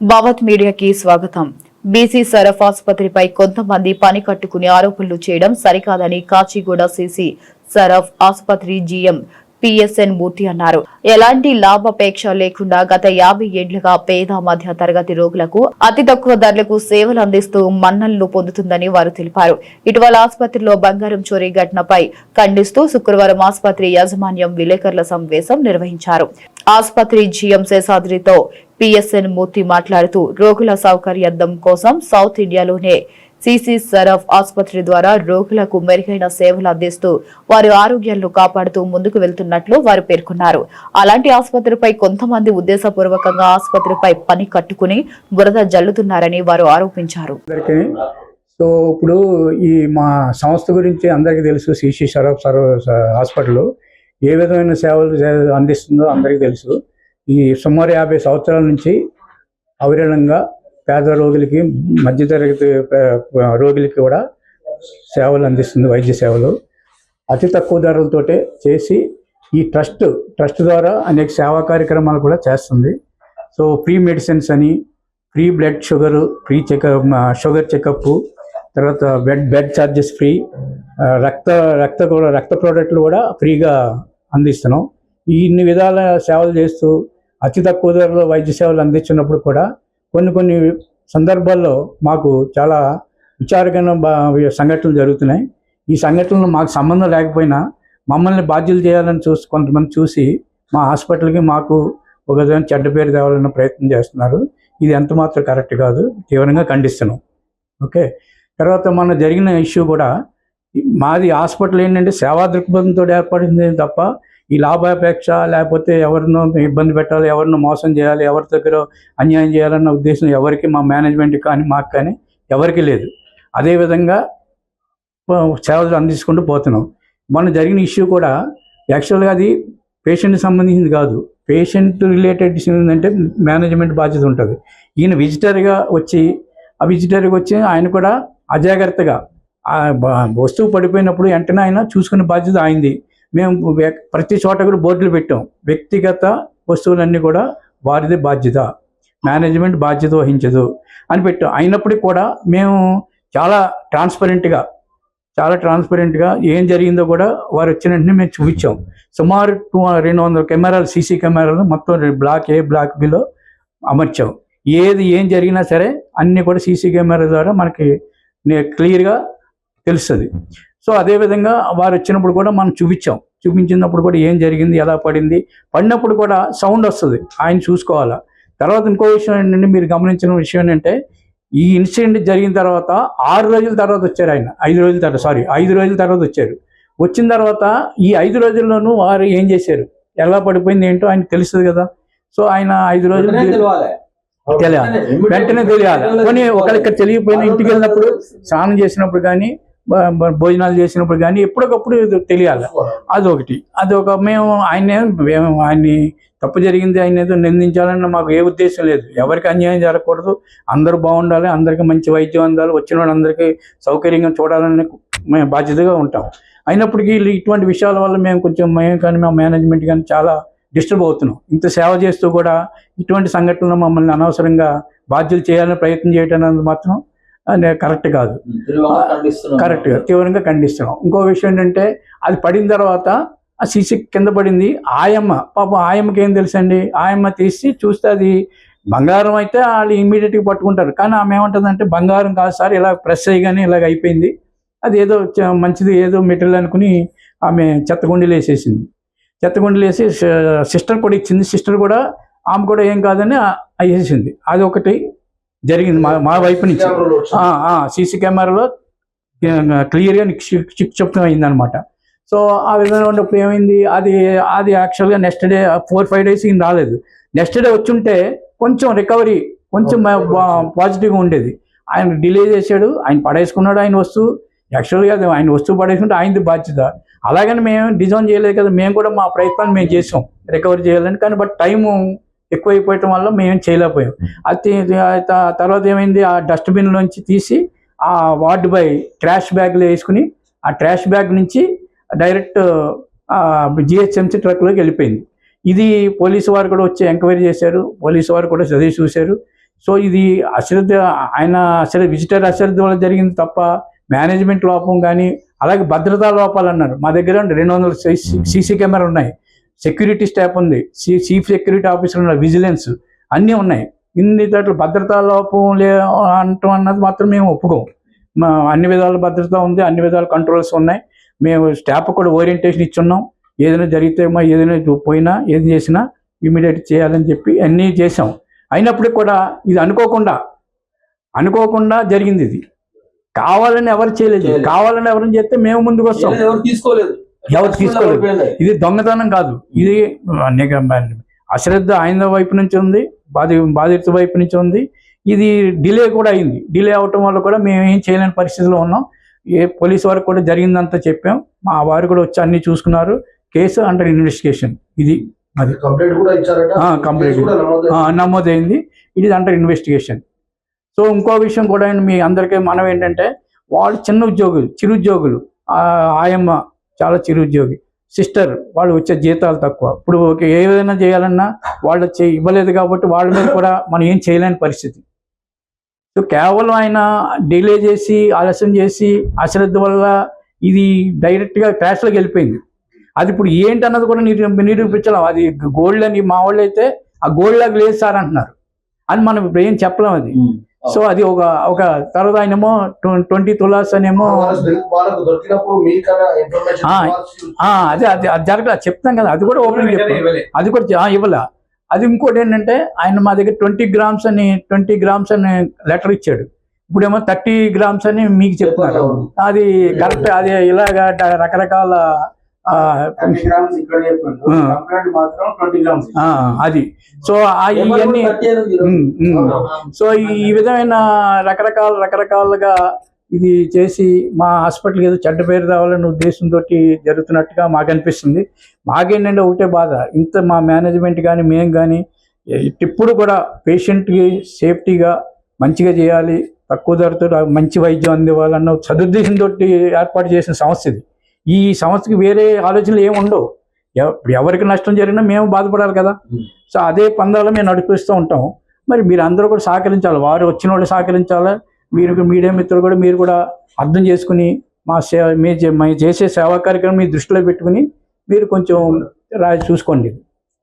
భావత్ మీడియాకి స్వాగతం. బీసీ సరఫ్ ఆసుపత్రిపై కొంతమంది పని కట్టుకుని ఆరోపణలు చేయడం సరికాదని కాచిగూడ సీసీ సరఫ్ ఆసుపత్రి జీఎం పిఎస్ఎన్ మూర్తి అన్నారు. ఎలాంటి లాభాపేక్ష లేకుండా గత 50 ఏళ్లుగా పేద మధ్య తరగతి రోగులకు అతి తక్కువ ధరలకు సేవలు అందిస్తూ మన్ననలు పొందుతుందని వారు తెలిపారు. ఇటీవల ఆసుపత్రిలో బంగారం చోరీ ఘటనపై ఖండిస్తూ శుక్రవారం ఆసుపత్రి యాజమాన్యం విలేకరుల సమావేశం నిర్వహించారు. ఆసుపత్రి జీఎం శేషాద్రితో పిఎస్ఎన్ మూర్తి మాట్లాడుతూ రోగుల సౌకర్యార్థం కోసం సౌత్ ఇండియాలోనే సీసీ సరఫ్ ఆసుపత్రి ద్వారా రోగులకు మెరుగైన సేవలు అందిస్తూ వారి ఆరోగ్యాలను కాపాడుతూ ముందుకు వెళ్తున్నట్లు వారు పేర్కొన్నారు. అలాంటి ఆసుపత్రిపై కొంతమంది ఉద్దేశపూర్వకంగా ఆసుపత్రిపై పని కట్టుకుని బురద జల్లుతున్నారని వారు ఆరోపించారు. సో ఇప్పుడు ఈ మా సంస్థ గురించి అందరికీ తెలుసు. సీసీ సరఫ్ హాస్పిటల్ ఏ విధమైన సేవలు అందిస్తుందో అందరికీ తెలుసు. ఈ సుమారు 50 సంవత్సరాల నుంచి అవిరళంగా పేద రోగులకి, మధ్యతరగతి రోగులకి కూడా సేవలు అందిస్తుంది. వైద్య సేవలు అతి తక్కువ ధరలతోటే చేసి ఈ ట్రస్ట్ ద్వారా అనేక సేవా కార్యక్రమాలు కూడా చేస్తుంది. సో ఫ్రీ మెడిసిన్స్ అని, free blood sugar, free sugar checkup, తర్వాత బెడ్ ఛార్జెస్ ఫ్రీ, రక్త ప్రోడక్ట్లు కూడా ఫ్రీగా అందిస్తున్నాం. ఇన్ని విధాల సేవలు చేస్తూ అతి తక్కువ ధరలో వైద్య సేవలు అందించినప్పుడు కూడా కొన్ని సందర్భాల్లో మాకు చాలా విచారకరమైన సంఘటనలు జరుగుతున్నాయి. ఈ సంఘటనలు మాకు సంబంధం లేకపోయినా మమ్మల్ని బాధ్యులు చేయాలని కొంతమంది చూసి మా హాస్పిటల్కి మాకు ఒక విధంగా చెడ్డ పేరు తేవాలన్న ప్రయత్నం చేస్తున్నారు. ఇది ఎంతమాత్రం కరెక్ట్ కాదు, తీవ్రంగా ఖండిస్తున్నాం. ఓకే, తర్వాత మన జరిగిన ఇష్యూ కూడా మాది హాస్పిటల్ ఏంటంటే సేవా దృక్పథంతో ఏర్పడింది తప్ప ఈ లాభాపేక్ష లేకపోతే ఎవరినో ఇబ్బంది పెట్టాలి, ఎవరినో మోసం చేయాలి, ఎవరి దగ్గర అన్యాయం చేయాలన్న ఉద్దేశం ఎవరికి, మా మేనేజ్మెంట్కి కానీ మాకు కానీ ఎవరికి లేదు. అదేవిధంగా సేవలు అందించుకుంటూ పోతున్నాం. మొన్న జరిగిన ఇష్యూ కూడా యాక్చువల్గా అది పేషెంట్కి సంబంధించింది కాదు. పేషెంట్ రిలేటెడ్ ఇష్యూ ఏంటంటే మేనేజ్మెంట్ బాధ్యత ఉంటుంది. ఈయన విజిటర్గా వచ్చి ఆయన కూడా అజాగ్రత్తగా వస్తువు పడిపోయినప్పుడు వెంటనే ఆయన చూసుకునే బాధ్యత అయింది. మేము ప్రతి చోట కూడా బోర్డులు పెట్టాం. వ్యక్తిగత వస్తువులన్నీ కూడా వారిదే బాధ్యత, మేనేజ్మెంట్ బాధ్యత వహించదు అని పెట్టాం. అయినప్పటికీ కూడా మేము చాలా ట్రాన్స్పరెంట్గా ఏం జరిగిందో కూడా వారు వచ్చిన వెంటనే మేము చూపించాం. సుమారు 200 కెమెరాలు, సీసీ కెమెరాలు మొత్తం బ్లాక్ ఏ, బ్లాక్ బిలో అమర్చాం. ఏం జరిగినా సరే అన్నీ కూడా సీసీ కెమెరా ద్వారా మనకి క్లియర్గా తెలుస్తుంది. సో అదేవిధంగా వారు వచ్చినప్పుడు కూడా మనం చూపించినప్పుడు కూడా ఏం జరిగింది, ఎలా పడినప్పుడు కూడా సౌండ్ వస్తుంది, ఆయన చూసుకోవాలా. తర్వాత ఇంకో విషయం ఏంటంటే, మీరు గమనించిన విషయం ఏంటంటే, ఈ ఇన్సిడెంట్ జరిగిన తర్వాత 6 రోజుల తర్వాత వచ్చారు ఆయన. 5 రోజుల తర్వాత వచ్చారు. వచ్చిన తర్వాత ఈ 5 రోజుల్లోనూ వారు ఏం చేశారు, ఎలా పడిపోయింది ఏంటో ఆయనకు తెలుస్తుంది కదా. సో ఆయన 5 రోజులు తెలియాలి, వెంటనే తెలియాలి. కానీ ఒకళ్ళు ఇక్కడ తెలియకపోయినా ఇంటికి వెళ్ళినప్పుడు, స్నానం చేసినప్పుడు కానీ, భోజనాలు చేసినప్పుడు కానీ ఎప్పటికప్పుడు తెలియాలి. అదొక మేము ఆయన్ని తప్పు జరిగింది, ఆయన ఏదో నిందించాలని మాకు ఏ ఉద్దేశం లేదు. ఎవరికి అన్యాయం జరగకూడదు, అందరూ బాగుండాలి, అందరికీ మంచి వైద్యం అందాలి, వచ్చిన వాళ్ళందరికీ సౌకర్యంగా చూడాలని మేము బాధ్యతగా ఉంటాం. అయినప్పటికీ ఇటువంటి విషయాల వల్ల మేము కానీ మా మేనేజ్మెంట్ కానీ చాలా డిస్టర్బ్ అవుతున్నాం. ఇంత సేవ చేస్తూ కూడా ఇటువంటి సంఘటనలు మమ్మల్ని అనవసరంగా బాధ్యులు చేయాలని ప్రయత్నం చేయటం అనేది మాత్రం కరెక్ట్ కాదు. కరెక్ట్గా తీవ్రంగా ఖండిస్తున్నాం. ఇంకో విషయం ఏంటంటే, అది పడిన తర్వాత ఆ సీసీ కింద పడింది. ఆయమ్మకి ఏం తెలుసండి, ఆయమ్మ తీసి చూస్తే అది బంగారం అయితే వాళ్ళు ఇమ్మీడియట్గా పట్టుకుంటారు. కానీ ఆమె ఏమంటుందంటే, బంగారం కాదు సార్, ఇలా ప్రెస్ అయ్యగానే ఇలాగ అయిపోయింది, అది ఏదో మంచిది ఏదో మెటీరియల్ అనుకుని ఆమె చెత్తగుండీలు వేసి సిస్టర్ కూడా ఇచ్చింది. సిస్టర్ కూడా ఆమె కూడా ఏం కాదని వేసేసింది. అది ఒకటి జరిగింది మా వైపు నుంచి. సీసీ కెమెరాలో క్లియర్గా నిక్షిప్తం అయిందనమాట. సో ఆ విధంగా ఉన్నప్పుడు ఏమైంది, అది యాక్చువల్గా నెక్స్ట్ డే 4-5 డేస్ ఈయన రాలేదు. నెక్స్ట్ డే వచ్చుంటే కొంచెం రికవరీ కొంచెం పాజిటివ్గా ఉండేది. ఆయన డిలే చేశాడు, ఆయన పడేసుకున్నాడు ఆయన వస్తువు. యాక్చువల్గా ఆయన వస్తువు పడేసుకుంటే ఆయనది బాధ్యత. అలాగని మేము డిజైన్ చేయలేదు కదా, మేము కూడా మా ప్రయత్నాన్ని మేము చేసాం రికవరీ చేయాలని. కానీ బట్ టైము ఎక్కువైపోయటం వల్ల మేము చేయలేకపోయాం. అది తర్వాత ఏమైంది, ఆ డస్ట్బిన్లోంచి తీసి ఆ వార్డ్ బై ట్రాష్ బ్యాగ్లో వేసుకుని ఆ ట్రాష్ బ్యాగ్ నుంచి డైరెక్ట్ జిహెచ్ఎంసీ ట్రక్లోకి వెళ్ళిపోయింది. ఇది పోలీసు వారు కూడా వచ్చి ఎంక్వైరీ చేశారు. పోలీసు వారు కూడా చదివి చూశారు. సో ఇది అశ్రద్ధ, ఆయన విజిటర్ అశ్రద్ధ వల్ల జరిగింది తప్ప మేనేజ్మెంట్ లోపం కానీ, అలాగే భద్రతా లోపాలు అన్నారు. మా దగ్గర 200 సీసీ కెమెరా ఉన్నాయి, సెక్యూరిటీ స్టాఫ్ ఉంది, చీఫ్ సెక్యూరిటీ ఆఫీసర్ ఉన్నారు, విజిలెన్స్ అన్నీ ఉన్నాయి. ఇన్ని దాంట్లో భద్రతా లోపం అంటాం అన్నది మాత్రం మేము ఒప్పుకోం. అన్ని విధాల భద్రత ఉంది, అన్ని విధాల కంట్రోల్స్ ఉన్నాయి. మేము స్టాఫ్ కూడా ఓరియంటేషన్ ఇచ్చున్నాం. ఏదైనా జరిగితే ఏదైనా పోయినా ఏది చేసినా ఇమీడియట్ చేయాలని చెప్పి అన్నీ చేసాం. అయినప్పటికీ కూడా ఇది అనుకోకుండా జరిగింది. ఇది కావాలని ఎవరు చేయలేదు. కావాలని ఎవరిని చేస్తే మేము ముందుకు వస్తాం. ఎవరు తీసుకోలేదు. ఇది దొంగతనం కాదు, ఇది అశ్రద్ధ ఆయన వైపు నుంచి ఉంది, బాధిత వైపు నుంచి ఉంది. ఇది డిలే కూడా అయింది. డిలే అవటం వల్ల కూడా మేము ఏం చేయలేని పరిస్థితిలో ఉన్నాం. పోలీసు వారికి కూడా జరిగిందంతా చెప్పాం. మా వారు కూడా వచ్చి అన్ని చూసుకున్నారు. Case under investigation. ఇది అది కంప్లీట్ నమోదైంది. ఇది అండర్ ఇన్వెస్టిగేషన్. సో ఇంకో విషయం కూడా మీ అందరికీ మనం ఏంటంటే, వాళ్ళు చిరుద్యోగులు, ఆయమ్మ చాలా చిరుద్యోగి, సిస్టర్ వాళ్ళు వచ్చే జీతాలు తక్కువ. ఇప్పుడు ఏదైనా చేయాలన్నా వాళ్ళు ఇవ్వలేదు కాబట్టి వాళ్ళ మీద కూడా మనం ఏం చేయలేని పరిస్థితి. సో కేవలం ఆయన డిలే చేసి, ఆలస్యం చేసి, అశ్రద్ధ వల్ల ఇది డైరెక్ట్గా క్రాష్లోకి వెళ్ళిపోయింది. అది ఇప్పుడు ఏంటి అన్నది కూడా నిరూపించలేం. అది గోల్డ్ అని మా వాళ్ళు అయితే ఆ గోల్డ్ లాగా లేదు సార్ అంటున్నారు అని మనం ఇప్పుడు ఏం చెప్పలేం అది. సో అది ఒక తర్వాత ఆయనేమో 20 తులాస్ అనేమో అదే అది జరగలేదు చెప్తాం కదా. అది కూడా ఓపెన్ చెప్పాం, అది కూడా ఇవ్వాల. అది ఇంకోటి ఏంటంటే, ఆయన మా దగ్గర 20 గ్రామ్స్ అని లెటర్ ఇచ్చాడు. ఇప్పుడేమో 30 గ్రామ్స్ అని మీకు చెప్తున్నారు. అది కరెక్ట్. అది ఇలాగా రకరకాల అది. సో ఇవన్నీ సో ఈ విధమైన రకరకాలుగా ఇది చేసి మా హాస్పిటల్కి ఏదో చెడ్డ పేరు రావాలనే ఉద్దేశంతో జరుగుతున్నట్టుగా మాకు అనిపిస్తుంది. మాకేంటంటే ఒకటే బాధ, ఇంత మా మేనేజ్మెంట్ కానీ మేము కానీ ఇప్పుడు కూడా పేషెంట్కి సేఫ్టీగా మంచిగా చేయాలి, తక్కువ ధరతో మంచి వైద్యం అందివ్వాలన్న సదుద్దేశంతో ఏర్పాటు చేసిన సంస్థ ఇది. ఈ సంస్థకి వేరే ఆలోచనలు ఏమి ఉండవు. ఎవరికి నష్టం జరిగినా మేము బాధపడాలి కదా. సో అదే పందాలు మేము నడిపిస్తూ ఉంటాం. మరి మీరు అందరూ కూడా సహకరించాలి, వారు వచ్చిన వాళ్ళు సహకరించాలి. మీరు మీడియా మిత్రులు కూడా మీరు కూడా అర్థం చేసుకుని మేము చేసే సేవా కార్యక్రమం మీ దృష్టిలో పెట్టుకుని మీరు కొంచెం చూసుకోండి.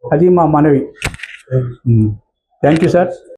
అది మా మనవి. Thank you sir.